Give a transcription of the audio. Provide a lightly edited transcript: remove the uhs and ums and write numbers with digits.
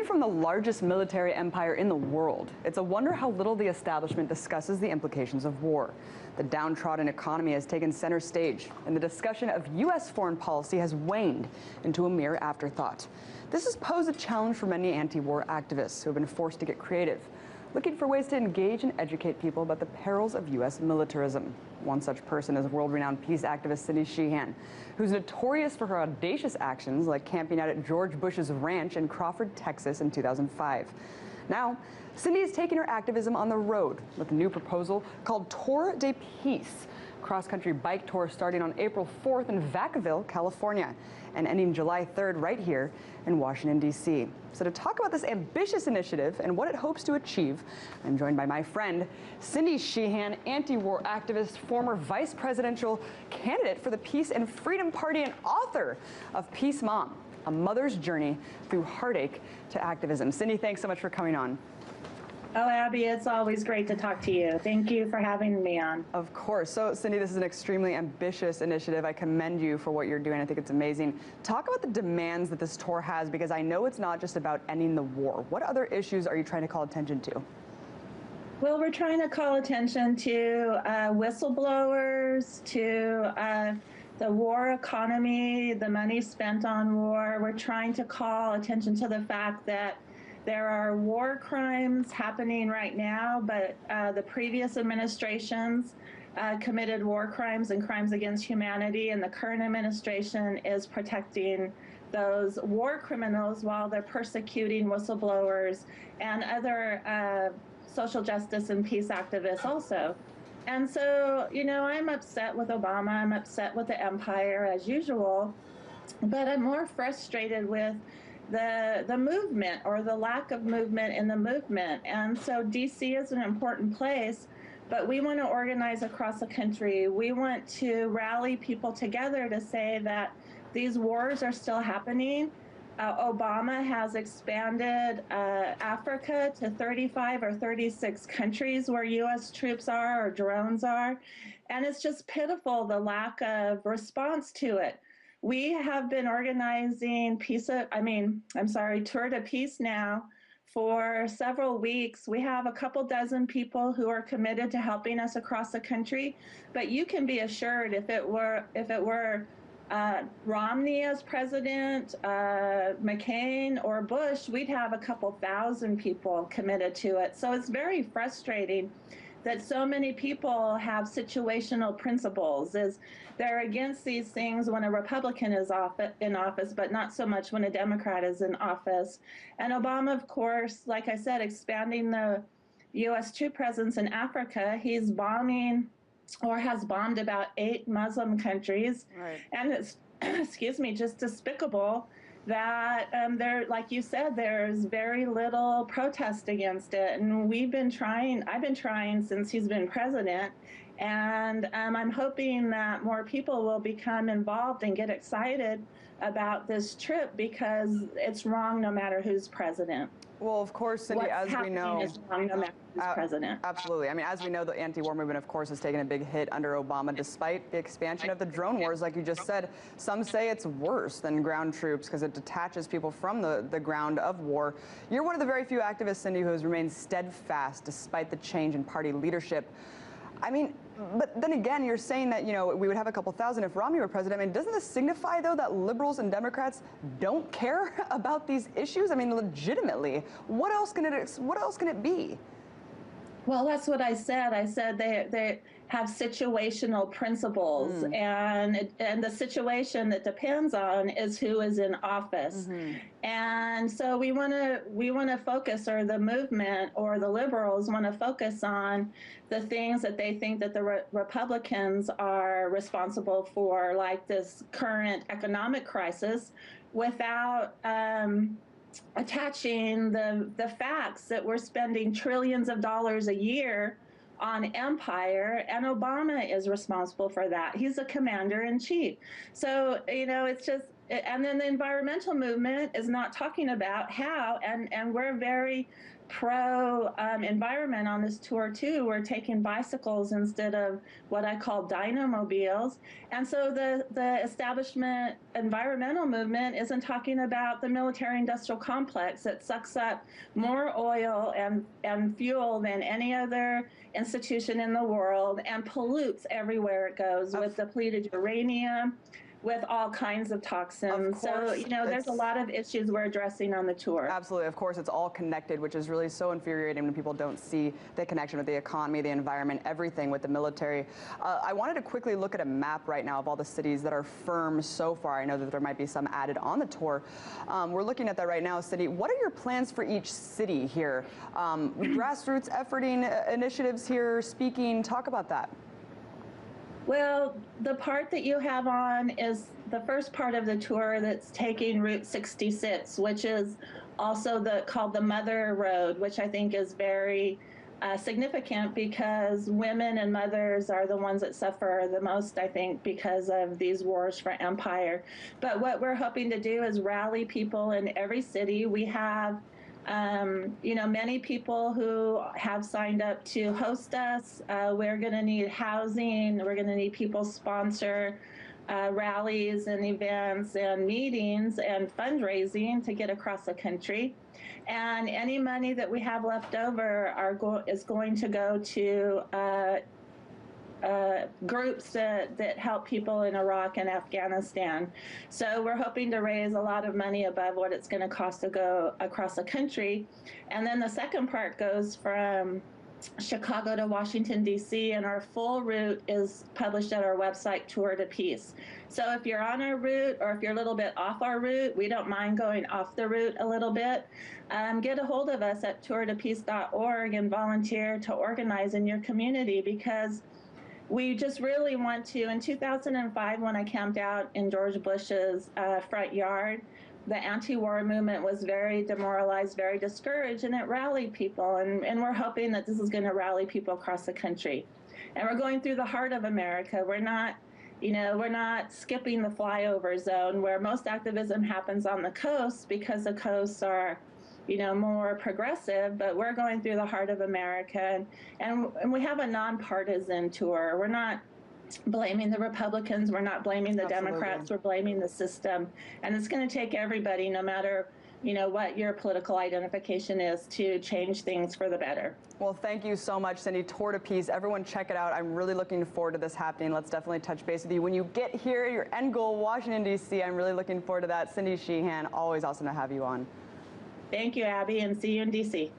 Coming from the largest military empire in the world, it's a wonder how little the establishment discusses the implications of war. The downtrodden economy has taken center stage, and the discussion of U.S. foreign policy has waned into a mere afterthought. This has posed a challenge for many anti-war activists who have been forced to get creative, looking for ways to engage and educate people about the perils of U.S. militarism. One such person is world-renowned peace activist Cindy Sheehan, who's notorious for her audacious actions like camping out at George Bush's ranch in Crawford, Texas in 2005. Now, Cindy is taking her activism on the road with a new proposal called Tour de Peace, cross-country bike tour starting on April 4th in Vacaville, California, and ending July 3rd right here in Washington, D.C. So to talk about this ambitious initiative and what it hopes to achieve, I'm joined by my friend, Cindy Sheehan, anti-war activist, former vice presidential candidate for the Peace and Freedom Party, and author of Peace Mom, A Mother's Journey Through Heartache to Activism. Cindy, thanks so much for coming on. Oh, Abby, it's always great to talk to you. Thank you for having me on. Of course. So, Cindy, this is an extremely ambitious initiative. I commend you for what you're doing. I think it's amazing. Talk about the demands that this tour has, because I know it's not just about ending the war. What other issues are you trying to call attention to? Well, we're trying to call attention to whistleblowers, to the war economy, the money spent on war. We're trying to call attention to the fact that there are war crimes happening right now, but the previous administrations committed war crimes and crimes against humanity, and the current administration is protecting those war criminals while they're persecuting whistleblowers and other social justice and peace activists also. And so, you know, I'm upset with Obama, I'm upset with the empire as usual, but I'm more frustrated with the movement, or the lack of movement in the movement. And so DC is an important place, but we want to organize across the country. We want to rally people together to say that these wars are still happening. Obama has expanded Africa to 35 or 36 countries where U.S. troops are or drones are. And it's just pitiful, the lack of response to it. We have been organizing Tour de Peace now for several weeks. We have a couple dozen people who are committed to helping us across the country, but you can be assured if it were Romney as president, McCain or Bush, we'd have a couple thousand people committed to it. So it's very frustrating that so many people have situational principles. Is they're against these things when a Republican is in office, but not so much when a Democrat is in office. And Obama, of course, like I said, expanding the U.S. troop presence in Africa, he's bombing or has bombed about 8 Muslim countries. Right. And it's, excuse me, just despicable that like you said, there's very little protest against it. And I've been trying since he's been president. And I'm hoping that more people will become involved and get excited about this trip, because it's wrong no matter who's president. Well, of course, Cindy, as we know, is wrong no matter who's president. Absolutely. I mean, as we know, the anti-war movement, of course, has taken a big hit under Obama, despite the expansion of the drone wars. Like you just said, some say it's worse than ground troops because it detaches people from the ground of war. You're one of the very few activists, Cindy, who has remained steadfast despite the change in party leadership. I mean, but then again, you're saying that, you know, we would have a couple thousand if Romney were president. I mean, doesn't this signify, though, that liberals and Democrats don't care about these issues? I mean, legitimately, what else can it be? Well, that's what I said. I said they have situational principles, and the situation that depends on is who is in office. And so we want to focus, or the movement or the liberals want to focus on the things that they think that the Republicans are responsible for, like this current economic crisis, without attaching the facts that we're spending trillions of dollars a year on empire, and Obama is responsible for that. He's a commander in chief. So, you know, it's just, And then the environmental movement is not talking about how, and we're very pro environment on this tour too. We're taking bicycles instead of what I call dynomobiles. And so the establishment environmental movement isn't talking about the military industrial complex that sucks up more oil and fuel than any other institution in the world and pollutes everywhere it goes with depleted uranium, with all kinds of toxins. So, you know, there's a lot of issues we're addressing on the tour. Absolutely. Of course, it's all connected, which is really so infuriating when people don't see the connection with the economy, the environment, everything with the military. I wanted to quickly look at a map right now of all the cities that are firm so far. I know that there might be some added on the tour. We're looking at that right now, Cindy. What are your plans for each city here? Grassroots efforting initiatives here, speaking, talk about that. Well, the part that you have on is the first part of the tour that's taking Route 66, which is also called the Mother Road, which I think is very significant because women and mothers are the ones that suffer the most, I think, because of these wars for empire. But what we're hoping to do is rally people in every city. We have you know, many people who have signed up to host us. We're going to need housing. We're going to need people sponsor rallies and events and meetings and fundraising to get across the country. And any money that we have left over is going to go to groups that help people in Iraq and Afghanistan. So we're hoping to raise a lot of money above what it's going to cost to go across the country. And then the second part goes from Chicago to Washington, D.C., and our full route is published at our website, Tour de Peace. So if you're on our route or if you're a little bit off our route, we don't mind going off the route a little bit. Get a hold of us at tourdepeace.org and volunteer to organize in your community, because we just really want to. In 2005, when I camped out in George Bush's front yard, the anti-war movement was very demoralized, very discouraged, and it rallied people. And we're hoping that this is going to rally people across the country. And we're going through the heart of America. We're not, you know, we're not skipping the flyover zone where most activism happens on the coast, because the coasts are, you know, more progressive, but we're going through the heart of America. And we have a nonpartisan tour. We're not blaming the Republicans. We're not blaming the Democrats. We're blaming the system. And it's going to take everybody, no matter, you know, what your political identification is, to change things for the better. Well, thank you so much, Cindy. Tour de Peace. Everyone check it out. I'm really looking forward to this happening. Let's definitely touch base with you when you get here, your end goal, Washington, D.C. I'm really looking forward to that. Cindy Sheehan, always awesome to have you on. Thank you, Abby, and see you in D.C.